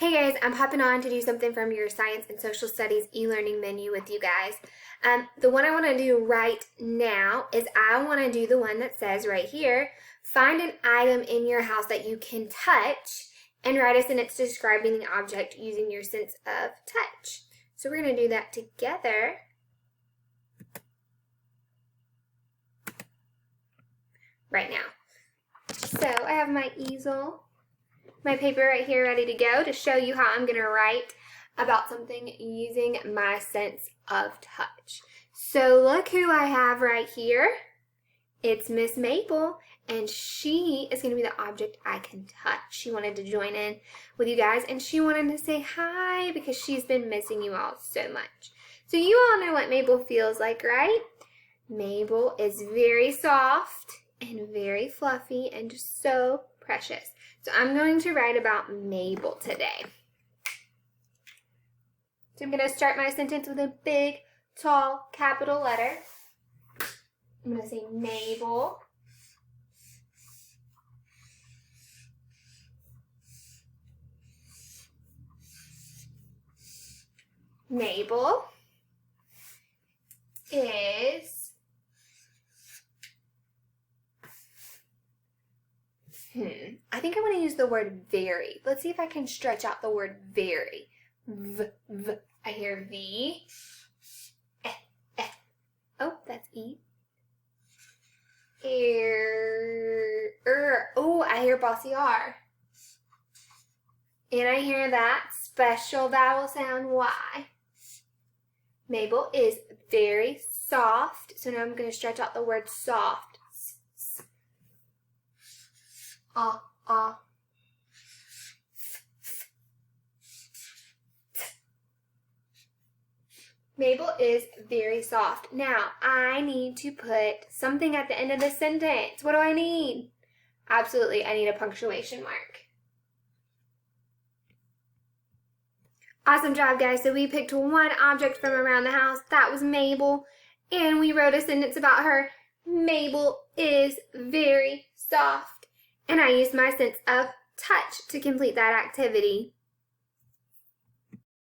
Hey guys, I'm popping on to do something from your Science and Social Studies e-learning menu with you guys. The one I want to do right now is I want to do the one that says right here, find an item in your house that you can touch and write a sentence describing the object using your sense of touch. So we're going to do that together. Right now. So I have my easel, my paper right here ready to go to show you how I'm going to write about something using my sense of touch. So look who I have right here. It's Miss Mabel, and she is going to be the object I can touch. She wanted to join in with you guys, and she wanted to say hi because she's been missing you all so much. So you all know what Mabel feels like, right? Mabel is very soft and very fluffy and just so precious. So I'm going to write about Mabel today. So I'm going to start my sentence with a big, tall, capital letter. I'm going to say Mabel. Mabel is I think I want to use the word very. Let's see if I can stretch out the word very. V. I hear V. Oh, that's E. Oh, I hear bossy R. And I hear that special vowel sound Y. Mabel is very soft. So now I'm going to stretch out the word soft. Mabel is very soft. Now, I need to put something at the end of the sentence. What do I need? Absolutely, I need a punctuation mark. Awesome job, guys. So we picked one object from around the house. That was Mabel. And we wrote a sentence about her. Mabel is very soft. And I used my sense of touch to complete that activity.